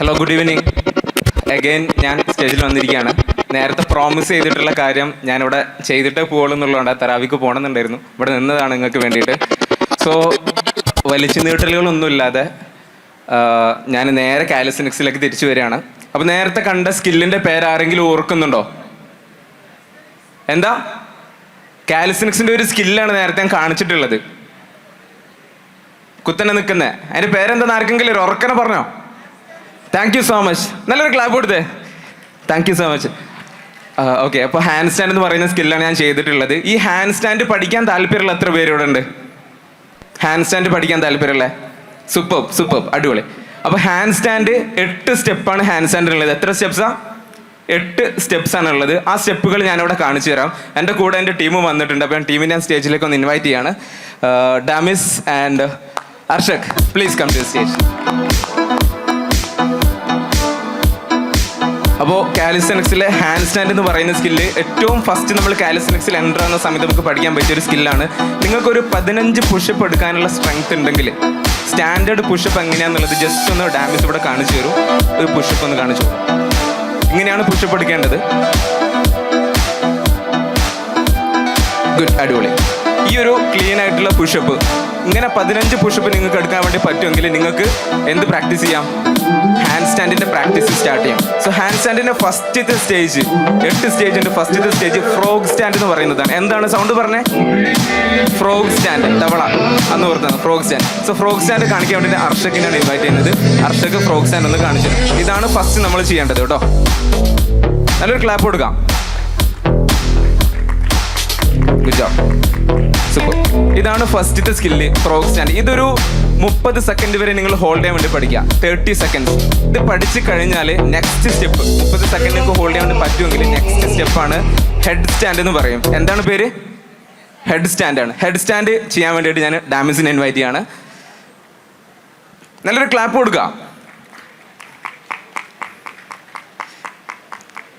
Hello, good evening. Again ഞാൻ സ്റ്റേജിൽ വന്നിരിക്കുകയാണ്. നേരത്തെ പ്രോമിസ് ചെയ്തിട്ടുള്ള കാര്യം ഞാനിവിടെ ചെയ്തിട്ടേ പോകുള്ളൂ എന്നുള്ളതുകൊണ്ട് തറാവിക്ക് പോകണമെന്നുണ്ടായിരുന്നു. ഇവിടെ നിന്നതാണ് നിങ്ങൾക്ക് വേണ്ടിയിട്ട്. സോ വലിച്ചു നീട്ടലുകളൊന്നുമില്ലാതെ ഞാൻ നേരെ കാലിസ്തനിക്സിലേക്ക് തിരിച്ചു വരികയാണ്. അപ്പോൾ നേരത്തെ കണ്ട സ്കില്ലിൻ്റെ പേരാരെങ്കിലും ഓർക്കുന്നുണ്ടോ? എന്താ? കാലിസ്തനിക്സിൻ്റെ ഒരു സ്കില്ലാണ് നേരത്തെ ഞാൻ കാണിച്ചിട്ടുള്ളത്. കുത്തനെ നിൽക്കുന്നത്. അതിൻ്റെ പേരെന്താന്ന് ആർക്കെങ്കിലും ഒരു ഉറക്കനെ പറഞ്ഞോ? Thank you so much. നല്ലൊരു ക്ലാപ്പ് കൊടുത്തേ. Thank you so much. Okay, അപ്പോൾ ഹാൻഡ് സ്റ്റാൻഡ് എന്ന് പറയുന്ന സ്കില്ലാണ് ഞാൻ ചെയ്തിട്ടുള്ളത്. ഈ ഹാൻഡ് സ്റ്റാൻഡ് പഠിക്കാൻ താല്പര്യമുള്ള എത്ര പേര് ഇവിടെ ഉണ്ട്? ഹാൻഡ് സ്റ്റാൻഡ് പഠിക്കാൻ താല്പര്യമുള്ള? സൂപ്പർ, അടിപൊളി. അപ്പോൾ ഹാൻഡ് സ്റ്റാൻഡ് 8 സ്റ്റെപ്പാണ് ഹാൻഡ് സ്റ്റാൻഡിനുള്ളത്. എത്ര സ്റ്റെപ്സാണ്? 8 സ്റ്റെപ്സ് ആണുള്ളത്. ആ സ്റ്റെപ്പുകൾ ഞാനിവിടെ കാണിച്ചു തരാം. എൻ്റെ കൂടെ എൻ്റെ ടീം വന്നിട്ടുണ്ട്. അപ്പോൾ ഞാൻ ടീമിനെ ഞാൻ സ്റ്റേജിലേക്ക് ഒന്ന് ഇൻവൈറ്റ് ചെയ്യാണ്. ഡാമിസ് and Arshak, please come to stage. അപ്പോൾ കാലിസ്തനിക്സിലെ ഹാൻഡ് സ്റ്റാൻഡ് എന്ന് പറയുന്ന സ്കില്ല് ഏറ്റവും ഫസ്റ്റ് നമ്മൾ കാലിസ്തനിക്സിൽ എൻ്റർ ആവുന്ന സമയത്ത് നമുക്ക് പഠിക്കാൻ പറ്റിയൊരു സ്കില്ലാണ്. നിങ്ങൾക്കൊരു 15 പുഷപ്പ് എടുക്കാനുള്ള സ്ട്രെങ്ത് ഉണ്ടെങ്കിൽ സ്റ്റാൻഡേർഡ് പുഷപ്പ് എങ്ങനെയാണെന്നുള്ളത് ജസ്റ്റ് ഒന്ന് ഡാമിസ് ഇവിടെ കാണിച്ചു തരും. ഒരു പുഷപ്പ് ഒന്ന് കാണിച്ചു തരും. ഇങ്ങനെയാണ് പുഷപ്പ് എടുക്കേണ്ടത്. ഗുഡ്, അടിപൊളി. ഈ ഒരു ക്ലീൻ ആയിട്ടുള്ള പുഷപ്പ്, ഇങ്ങനെ 15 പുഷപ്പ് നിങ്ങൾക്ക് എടുക്കാൻ വേണ്ടി പറ്റുമെങ്കിൽ നിങ്ങൾക്ക് എന്ത് പ്രാക്ടീസ് ചെയ്യാം? ഹാൻഡ് സ്റ്റാൻഡിൻ്റെ പ്രാക്ടീസ് സ്റ്റാർട്ട് ചെയ്യാം. സോ ഹാൻഡ് സ്റ്റാൻഡിൻ്റെ ഫസ്റ്റത്തെ സ്റ്റേജ്, 8 സ്റ്റേജിൻ്റെ ഫസ്റ്റത്തെ സ്റ്റേജ് ഫ്രോഗ് സ്റ്റാൻഡ് എന്ന് പറയുന്നതാണ്. എന്താണ് സൗണ്ട് പറഞ്ഞേ? ഫ്രോഗ് സ്റ്റാൻഡ്, തവള അന്ന് ഓർത്താണ് frog stand. So frog stand കാണിക്കാൻ വേണ്ടി അർഷക്കിനാണ് ഇൻവൈറ്റ് ചെയ്യുന്നത്. അർഷക് ഫ്രോഗ് സ്റ്റാൻഡ് ഒന്ന് കാണിച്ചു. ഇതാണ് ഫസ്റ്റ് നമ്മൾ ചെയ്യേണ്ടത് കേട്ടോ. നല്ലൊരു ക്ലാപ്പ് കൊടുക്കാം. Good job, super. ഇതാണ് ഫസ്റ്റത്തെ സ്കില്ല്, ഫ്രോഗ് സ്റ്റാൻഡ്. ഇതൊരു 30 സെക്കൻഡ് വരെ നിങ്ങൾ ഹോൾഡ് ചെയ്യാൻ വേണ്ടി പഠിക്കുക. 30 സെക്കൻഡ്സ്. ഇത് പഠിച്ചു കഴിഞ്ഞാൽ നെക്സ്റ്റ് സ്റ്റെപ്പ് 30 സെക്കൻഡ് നിങ്ങൾക്ക് ഹോൾഡ് ചെയ്യാൻ വേണ്ടി പറ്റുമെങ്കിൽ നെക്സ്റ്റ് സ്റ്റെപ്പാണ് ഹെഡ് സ്റ്റാൻഡ് എന്ന് പറയും. എന്താണ് പേര്? ഹെഡ് സ്റ്റാൻഡാണ്. ഹെഡ് സ്റ്റാൻഡ് ചെയ്യാൻ വേണ്ടിയിട്ട് ഞാൻ ഡാമിസിനെ ഇൻവൈറ്റ് ചെയ്യാണ്. നല്ലൊരു ക്ലാപ്പ് കൊടുക്കുക.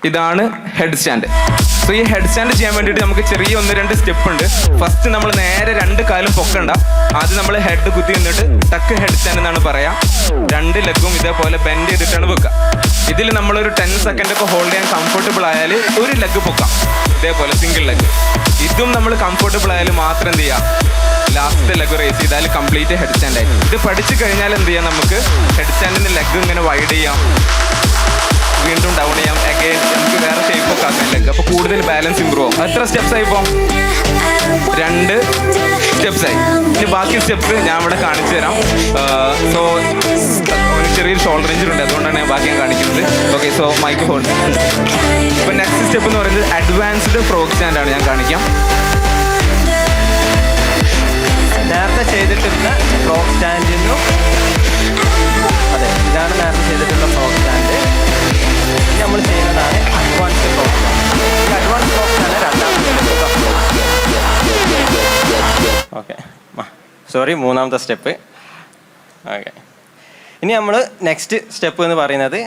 ഇതാണ് ഹെഡ് സ്റ്റാൻഡ്. സോ ഈ ഹെഡ് സ്റ്റാൻഡ് ചെയ്യാൻ വേണ്ടിയിട്ട് നമുക്ക് ചെറിയ 1-2 സ്റ്റെപ്പ് ഉണ്ട്. ഫസ്റ്റ് നമ്മൾ നേരെ 2 കാലും പൊക്കണ്ട. ആദ്യം നമ്മൾ ഹെഡ് കുത്തി നിന്നിട്ട് ടക്ക് ഹെഡ് സ്റ്റാൻഡ് എന്നാണ് പറയാം. 2 ലെഗും ഇതേപോലെ ബെൻഡ് ചെയ്തിട്ടാണ് വെക്കുക. ഇതിൽ നമ്മളൊരു 10 സെക്കൻഡ് ഒക്കെ ഹോൾഡ് ചെയ്യാൻ കംഫർട്ടബിൾ ആയാൽ ഒരു ലെഗ് പൊക്കാം, ഇതേപോലെ സിംഗിൾ ലെഗ്. ഇതും നമ്മൾ കംഫർട്ടബിൾ ആയാൽ മാത്രം എന്ത് ചെയ്യാം? ലാസ്റ്റ് ലെഗ് റേസ് ചെയ്താൽ കംപ്ലീറ്റ് ഹെഡ് സ്റ്റാൻഡ് ആയി. ഇത് പഠിച്ചു കഴിഞ്ഞാൽ എന്ത് ചെയ്യാം? നമുക്ക് ഹെഡ് സ്റ്റാൻഡിൻ്റെ ലെഗ് ഇങ്ങനെ വൈഡ് ചെയ്യാം, വീണ്ടും ഡൗൺ ചെയ്യാം. അഗൈൻ നമുക്ക് വേറെ ഷേപ്പ് ഒക്കെ ആക്കാൻ ലെഗ്. അപ്പോൾ കൂടുതൽ ബാലൻസ് ഇമ്പ്രൂവ് ആവും. എത്ര സ്റ്റെപ്സ് ആയി? ഇപ്പോൾ 2 സ്റ്റെപ്സ് ആയി. ഇനി ബാക്കി സ്റ്റെപ്സ് ഞാൻ ഇവിടെ കാണിച്ചു തരാം. സോ ഒരു ചെറിയൊരു ഷോൾഡർ ഇഞ്ചുറി ഉണ്ട്, അതുകൊണ്ടാണ് ഞാൻ ബാക്കി ഞാൻ കാണിക്കുന്നത്. Okay, so microphone. ഇപ്പോൾ നെക്സ്റ്റ് സ്റ്റെപ്പ് എന്ന് പറയുന്നത് അഡ്വാൻസ്ഡ് ഫ്രോഗ് സ്റ്റാൻഡ് ആണ്. ഞാൻ കാണിക്കാം. നേരത്തെ ചെയ്തിട്ടുള്ള ഫ്രോഗ് സ്റ്റാൻഡിനും അതെ, ഇതാണ് നേരത്തെ ചെയ്തിട്ടുള്ള ഫ്രോഗ് സ്റ്റാൻഡ്. നമ്മൾ ചെയ്യുന്നതാണ് അഡ്വാൻസ് ഫ്രോഗ് സ്റ്റാൻഡ്. ഈ അഡ്വാൻസ് ഫ്രോഗ് സ്റ്റാൻഡ് മൂന്നാമത്തെ സ്റ്റെപ്പ്. ഓക്കെ, ഇനി നമ്മൾ നെക്സ്റ്റ് സ്റ്റെപ്പ് എന്ന് പറയുന്നത്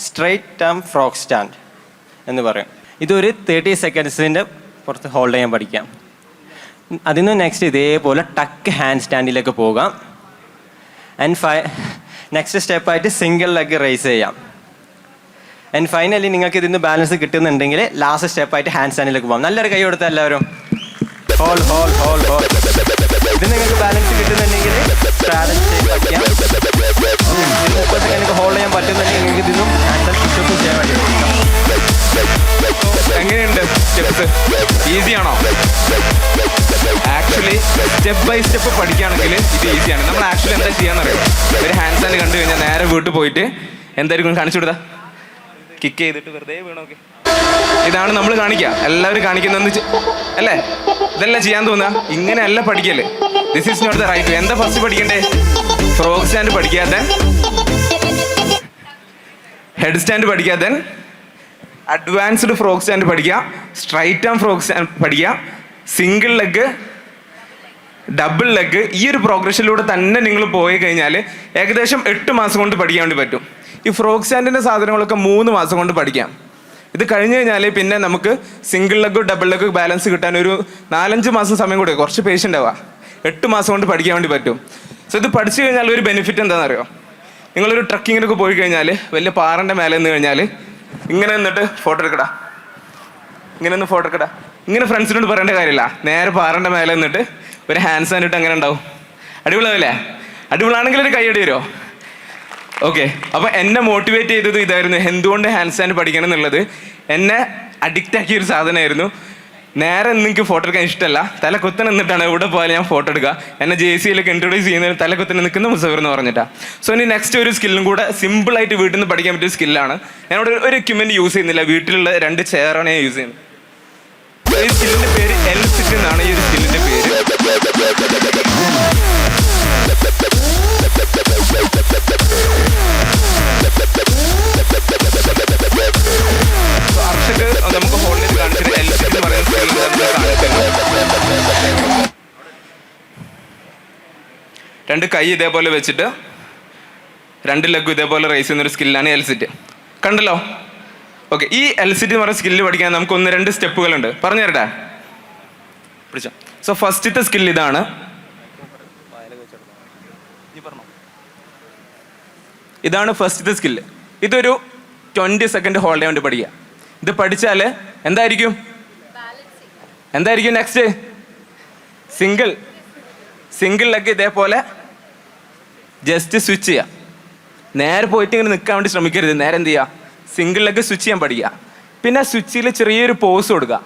സ്ട്രെയിറ്റ് ടേം ഫ്രോഗ് സ്റ്റാൻഡ് എന്ന് പറയും. ഇതൊരു 30 സെക്കൻഡ്സിൻ്റെ പുറത്ത് ഹോൾഡ് ചെയ്യാൻ പഠിക്കാം. അതിന് നെക്സ്റ്റ് ഇതേപോലെ ടക്ക് ഹാൻഡ് സ്റ്റാൻഡിലേക്ക് പോകാം. ആൻഡ് നെക്സ്റ്റ് സ്റ്റെപ്പായിട്ട് സിംഗിൾ ലെഗ് റേസ് ചെയ്യാം. ആൻഡ് ഫൈനലി നിങ്ങൾക്ക് ഇതിന് ബാലൻസ് കിട്ടുന്നുണ്ടെങ്കിൽ ലാസ്റ്റ് സ്റ്റെപ്പായിട്ട് ഹാൻഡ് സ്റ്റാൻഡിലേക്ക് പോകാം. നല്ലൊരു കൈ കൊടുത്ത എല്ലാവരും. Hold hold hold hold. ഇത് നിങ്ങൾക്ക് ബാലൻസ് കിട്ടുന്നുണ്ടെങ്കിൽ ബാലൻസ് ചെയ്യാം. 30 സെക്കൻഡ് ഹോൾഡ് ചെയ്യാൻ പറ്റുന്നുണ്ടെങ്കിൽ നിങ്ങൾക്ക് ഇതിനും ഹാൻഡ് പുഷപ്പ് ചെയ്യാൻ വേണ്ടി പറ്റും. എങ്ങനെയുണ്ട് സ്റ്റെപ്സ്? ഈസിയാണോ? ആക്ച്വലി സ്റ്റെപ്പ് ബൈ സ്റ്റെപ്പ് പഠിക്കുകയാണെങ്കിൽ ഇത് ഈസിയാണ്. നമ്മൾ ആക്ച്വലി എന്താ ചെയ്യാന്നറിയോ? ഒരു ഹാൻഡ് സ്റ്റാൻഡ് കണ്ടു കഴിഞ്ഞാൽ നേരെ വീട്ടിൽ പോയിട്ട് എന്തായിരിക്കും കാണിച്ചു കൊടുത്താൽ കിക്ക് ചെയ്തിട്ട് വെറുതെ വീണോക്കെ. ഇതാണ് നമ്മൾ കാണിക്കുക, എല്ലാവരും കാണിക്കുന്നതെന്ന് അല്ലേ? ഇതല്ല ചെയ്യാൻ തോന്നുക. ഇങ്ങനെയല്ല പഠിക്കല്ലേ. This is not the right way. എന്താ ഫസ്റ്റ് പഠിക്കണ്ടേ? ഫ്രോഗ് സ്റ്റാൻഡ് പഠിക്കാതെ ഹെഡ് സ്റ്റാൻഡ് പഠിക്കാതെ അഡ്വാൻസ്ഡ് ഫ്രോഗ് സ്റ്റാൻഡ് പഠിക്കുക, സ്ട്രൈറ്റ് ആം ഫ്രോഗ് സ്റ്റാൻഡ് പഠിക്കുക, സിംഗിൾ ലെഗ്, ഡബിൾ ലെഗ്. ഈ ഒരു പ്രോഗ്രഷനിലൂടെ തന്നെ നിങ്ങൾ പോയി കഴിഞ്ഞാൽ ഏകദേശം 8 മാസം കൊണ്ട് പഠിക്കാൻ വേണ്ടി പറ്റും. ഈ ഫ്രോഗ് സ്റ്റാൻഡിൻ്റെ സാധനങ്ങളൊക്കെ 3 മാസം കൊണ്ട് പഠിക്കാം. ഇത് കഴിഞ്ഞ് കഴിഞ്ഞാൽ പിന്നെ നമുക്ക് single leg double leg balance കിട്ടാൻ ഒരു 4-5 മാസം സമയം കൂടെ, കുറച്ച് പേഷ്യൻ്റ് ആവുക. 8 മാസം കൊണ്ട് പഠിക്കാൻ വേണ്ടി പറ്റും. സോ ഇത് പഠിച്ചു കഴിഞ്ഞാൽ ഒരു ബെനിഫിറ്റ് എന്താണെന്നറിയോ? നിങ്ങളൊരു ട്രക്കിങ്ങിനൊക്കെ പോയി കഴിഞ്ഞാൽ വലിയ പാറൻ്റെ മേലെ നിന്ന് കഴിഞ്ഞാൽ ഇങ്ങനെ നിന്നിട്ട് ഫോട്ടോ എടുക്കടാ, ഇങ്ങനെ ഒന്ന് ഫോട്ടോ എടുക്കടാ, ഇങ്ങനെ ഫ്രണ്ട്സിനോട് പറയേണ്ട കാര്യമില്ല. നേരെ പാറൻ്റെ മേലെ നിന്നിട്ട് ഒരു ഹാൻഡ്സ് കണ്ടിട്ട് അങ്ങനെ ഉണ്ടാവും. അടിപൊളിയാവില്ലേ? അടിപൊളിയാണെങ്കിൽ ഒരു കൈയടി വരുമോ? ഓക്കെ. അപ്പോൾ എന്നെ മോട്ടിവേറ്റ് ചെയ്തത് ഇതായിരുന്നു, എന്തുകൊണ്ട് ഹാൻഡ് സ്റ്റാൻഡ് പഠിക്കണം എന്നുള്ളത്. എന്നെ അഡിക്റ്റ് ആക്കിയൊരു സാധനമായിരുന്നു. നേരെ എനിക്ക് ഫോട്ടോ എടുക്കാൻ ഇഷ്ടമല്ല, തലകുത്തനെ നിന്നിട്ടാണ് എവിടെ പോയാലും ഞാൻ ഫോട്ടോ എടുക്കുക. എന്നെ JC-യിലൊക്കെ ഇൻട്രൊഡ്യൂസ് ചെയ്യുന്നത് തലകുത്തനെ നിൽക്കുന്ന മുസഫർ എന്ന് പറഞ്ഞിട്ടാണ്. സോ ഇനി നെക്സ്റ്റ് ഒരു സ്കില്ലും കൂടെ സിമ്പിളായിട്ട് വീട്ടിൽ നിന്ന് പഠിക്കാൻ പറ്റിയ സ്കില്ലാണ്. ഞാനിവിടെ ഒരു എക്യുപ്മെൻറ്റ് യൂസ് ചെയ്യുന്നില്ല, വീട്ടിലുള്ള 2 ചെയറാണ് ഞാൻ യൂസ് ചെയ്യുന്നത്. ഈ സ്കില്ലിൻ്റെ പേര് എൽസിറ്റ് എന്നാണ്. ഈ ഒരു സ്കില്ലിൻ്റെ പേര് അർഷക്ക് നമുക്ക് ഹോളിൽ കാണിച്ചിട്ട് എൽസിറ്റ് എന്ന് പറയുന്ന സ്കില്ല് നമുക്ക് കാണിക്കുന്നു. 2 കൈ ഇതേപോലെ വെച്ചിട്ട് 2 ലെഗ് ഇതേപോലെ റേസ് ചെയ്യുന്നൊരു സ്കില്ലാണ് എൽസിറ്റ്. കണ്ടല്ലോ? ഓക്കെ. ഈ എൽസിറ്റ് എന്ന് പറയുന്ന സ്കില്ല് പഠിക്കാൻ നമുക്ക് 1-2 സ്റ്റെപ്പുകളുണ്ട്. പറഞ്ഞു തരട്ടെ? പിടിച്ചോ. സോ ഫസ്റ്റത്തെ സ്കില്ല് ഇതാണ്. ഇതാണ് ഫസ്റ്റത്തെ സ്കില്ല്. ഇതൊരു 20 സെക്കൻഡ് ഹോൾഡ് ചെയ്യാൻ വേണ്ടി പഠിക്കുക. ഇത് പഠിച്ചാൽ എന്തായിരിക്കും നെക്സ്റ്റ്? സിംഗിൾ ലെഗ് ഇതേപോലെ ജസ്റ്റ് സ്വിച്ച് ചെയ്യുക. നേരെ പോയിട്ട് ഇങ്ങനെ നിൽക്കാൻ വേണ്ടി ശ്രമിക്കരുത്. നേരെ എന്ത് ചെയ്യുക? സിംഗിൾ ലെഗ് സ്വിച്ച് ചെയ്യാൻ പഠിക്കുക. പിന്നെ സ്വിച്ചിൽ ചെറിയൊരു പോസ് കൊടുക്കുക.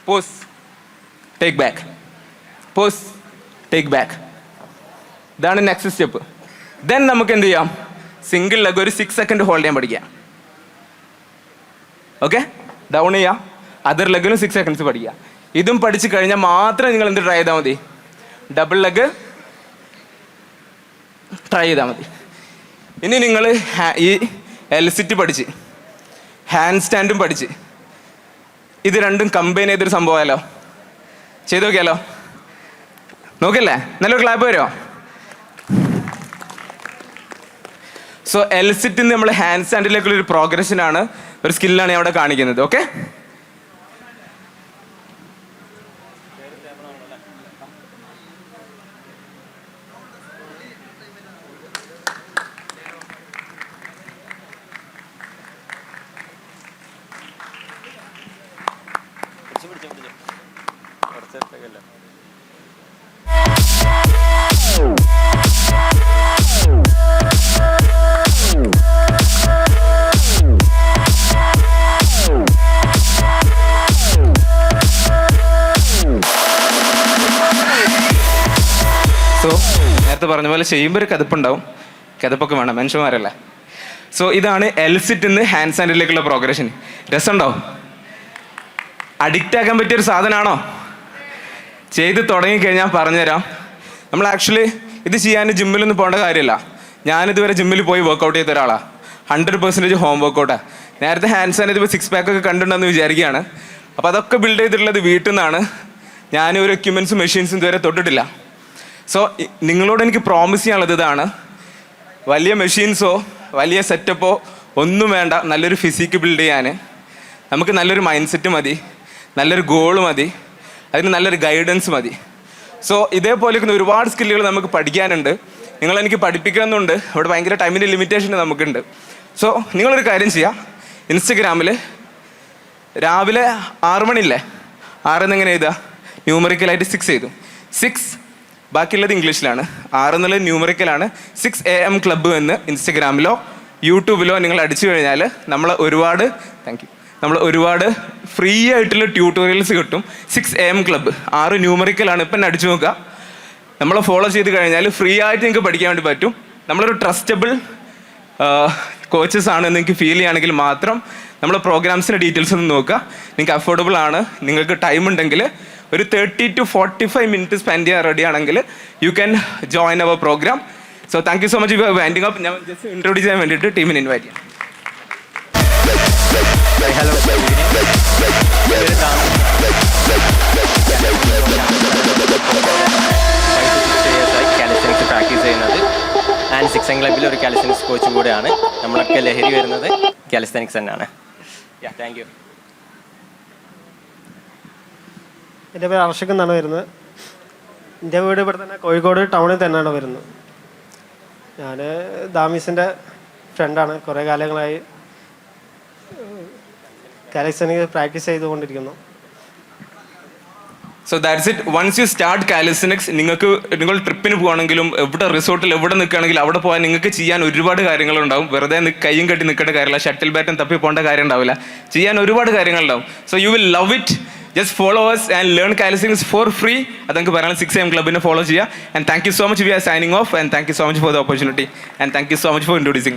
Pause, take back, pause, take back. ഇതാണ് നെക്സ്റ്റ് സ്റ്റെപ്പ്. ദെൻ നമുക്ക് എന്ത് ചെയ്യാം? സിംഗിൾ ലെഗ് ഒരു 6 സെക്കൻഡ് ഹോൾഡ് ചെയ്യാൻ പഠിക്കുക. ഓക്കെ. ഡൗൺ ചെയ്യാം. അതർ ലെഗിലും 6 സെക്കൻഡ്സ് പഠിക്കുക. ഇതും പഠിച്ചു കഴിഞ്ഞാൽ മാത്രം നിങ്ങൾ എന്ത് ട്രൈ ചെയ്താൽ മതി? ഡബിൾ ലെഗ് ട്രൈ ചെയ്താൽ മതി. ഇനി നിങ്ങൾ ഈ എൽസിറ്റ് പഠിച്ച് ഹാൻഡ് സ്റ്റാൻഡും പഠിച്ച് ഇത് രണ്ടും കമ്പൈൻ ചെയ്തൊരു സംഭവമല്ലോ. ചെയ്ത് നോക്കിയാലോ? നോക്കില്ലേ? നല്ലൊരു ക്ലാപ്പ് വരുമോ? സോ എൽസിറ്റ് നമ്മൾ ഹാൻഡ് സ്റ്റാൻഡിലേക്കുള്ള ഒരു പ്രോഗ്രഷനാണ്, ഒരു സ്കില്ലാണ് ഞാൻ അവിടെ കാണിക്കുന്നത്. ഓക്കെ. സോ നേരത്തെ പറഞ്ഞ പോലെ ചെയ്യുമ്പോൾ ഒരു കഥപ്പുണ്ടാവും. കഥപ്പൊക്കെ വേണം, മനുഷ്യന്മാരല്ലേ. സോ ഇതാണ് എൽസിറ്റ് നിന്ന് ഹാൻഡ് സ്റ്റാൻഡിലേക്കുള്ള പ്രോഗ്രഷൻ. രസമുണ്ടാവും? അഡിക്റ്റ് ആക്കാൻ പറ്റിയൊരു സാധനമാണോ? ചെയ്ത് തുടങ്ങിക്കഴിഞ്ഞാൽ പറഞ്ഞുതരാം. നമ്മൾ ആക്ച്വലി ഇത് ചെയ്യാൻ ജിമ്മിലൊന്നും പോകേണ്ട കാര്യമില്ല. ഞാനിതുവരെ ജിമ്മിൽ പോയി വർക്കൗട്ട് ചെയ്ത ഒരാളാണ്. 100% ഹോം വർക്കൗട്ടാണ്. നേരത്തെ ഹാൻഡ് സ്റ്റാൻഡ് ഇതിപ്പോൾ 6 പാക്കൊക്കെ കണ്ടിട്ടുണ്ടെന്ന് വിചാരിക്കുകയാണ്. അപ്പോൾ അതൊക്കെ ബിൽഡ് ചെയ്തിട്ടുള്ളത് വീട്ടിൽ നിന്നാണ്. ഞാനൊരു എക്യുപ്മെൻറ്റ്സും മെഷീൻസും ഇതുവരെ തൊട്ടിട്ടില്ല. സോ നിങ്ങളോട് എനിക്ക് പ്രോമിസ് ചെയ്യാനുള്ളത് ഇതാണ്, വലിയ മെഷീൻസോ വലിയ സെറ്റപ്പോ ഒന്നും വേണ്ട. നല്ലൊരു ഫിസിക്ക് ബിൽഡ് ചെയ്യാൻ നമുക്ക് നല്ലൊരു മൈൻഡ് സെറ്റ് മതി, നല്ലൊരു ഗോൾ മതി, അതിന് നല്ലൊരു ഗൈഡൻസ് മതി. സോ ഇതേപോലെ ഒരുപാട് സ്കില്ലുകൾ നമുക്ക് പഠിക്കാനുണ്ട്. നിങ്ങളെനിക്ക് പഠിപ്പിക്കണമെന്നുണ്ട്. ഇവിടെ ഭയങ്കര ടൈമിൻ്റെ ലിമിറ്റേഷൻ നമുക്കുണ്ട്. സോ നിങ്ങളൊരു കാര്യം ചെയ്യുക, ഇൻസ്റ്റഗ്രാമിൽ രാവിലെ 6 മണിയില്ലേ, 6 എങ്ങനെ എഴുതുക? ന്യൂമറിക്കലായിട്ട് 6 ചെയ്തു. 6 ബാക്കിയുള്ളത് ഇംഗ്ലീഷിലാണ്, 6 എന്നുള്ളത് ന്യൂമറിക്കലാണ്. 6 AM ക്ലബ്ബ് എന്ന് ഇൻസ്റ്റഗ്രാമിലോ യൂട്യൂബിലോ നിങ്ങൾ അടിച്ചു കഴിഞ്ഞാൽ നമ്മൾ ഒരുപാട് ഫ്രീ ആയിട്ടുള്ള ട്യൂട്ടോറിയൽസ് കിട്ടും. 6 AM ക്ലബ്ബ് 6 ന്യൂമറിക്കലാണ്. ഇപ്പം തന്നെ അടിച്ചു നോക്കുക. നമ്മളെ ഫോളോ ചെയ്ത് കഴിഞ്ഞാൽ ഫ്രീ ആയിട്ട് നിങ്ങൾക്ക് പഠിക്കാൻ വേണ്ടി പറ്റും. നമ്മളൊരു ട്രസ്റ്റബിൾ കോച്ചസ് ആണ് നിങ്ങൾക്ക് ഫീൽ ചെയ്യുകയാണെങ്കിൽ മാത്രം നമ്മളെ പ്രോഗ്രാംസിൻ്റെ ഡീറ്റെയിൽസ് ഒന്ന് നോക്കുക. നിങ്ങൾക്ക് അഫോർഡബിൾ ആണ്, നിങ്ങൾക്ക് ടൈം ഉണ്ടെങ്കിൽ ഒരു 30 to 45 മിനിറ്റ് സ്പെൻഡ് ചെയ്യാൻ റെഡി ആണെങ്കിൽ you can join our program. So thank you so much for winding up. ഞാൻ ജസ്റ്റ് ഇൻട്രൊഡ്യൂസ് ചെയ്യാൻ വേണ്ടിയിട്ട് ടീമിനെ ഇൻവൈറ്റ് ചെയ്യാം. ഹലോ, കാലിസ്റ്റനിക്സ് പ്രാക്ടീസ് ചെയ്യുന്നത് ആൻഡ് 6 AM ക്ലബിൽ ഒരു കാലിസ്റ്റനിക്സ് കോച്ച് കൂടെയാണ്. നമ്മളൊക്കെ ലഹരി വരുന്നത് കാലിസ്റ്റനിക്സ് തന്നെയാണ്. Thank you. എൻ്റെ പേര് അർഷക് എന്നാണ് വരുന്നത്. എൻ്റെ വീട് ഇവിടെ തന്നെ കോഴിക്കോട് ടൗണിൽ തന്നെയാണ് വരുന്നത്. ഞാൻ ദാമീസിൻ്റെ ഫ്രണ്ടാണ്. കുറേ കാലങ്ങളായി കാലിസ്റ്റനിക്സ് പ്രാക്ടീസ് ചെയ്തുകൊണ്ടിരിക്കുന്നു. So that's it. Once you start calisthenics, നിങ്ങൾ ട്രിപ്പിന് പോകുകയാണെങ്കിലും എവിടെ റിസോർട്ടിൽ എവിടെ നിൽക്കുകയാണെങ്കിലും അവിടെ പോകാൻ നിങ്ങൾക്ക് ചെയ്യാൻ ഒരുപാട് കാര്യങ്ങളുണ്ടാവും. വെറുതെ കയ്യും കെട്ടി നിൽക്കേണ്ട കാര്യമില്ല, ഷട്ടിൽ ബാറ്റും തപ്പി പോകേണ്ട കാര്യം ഉണ്ടാവില്ല, ചെയ്യാൻ ഒരുപാട് കാര്യങ്ങളുണ്ടാവും. So you will love it. Just follow us and learn calisthenics for free. അത് നിങ്ങൾക്ക് പറയാൻ 6 AM ക്ലബിനെ ഫോളോ ചെയ്യുക. And thank you so much. We are signing off and thank you so much for the opportunity and thank you so much for ഇൻട്രോഡ്യൂസിങ്.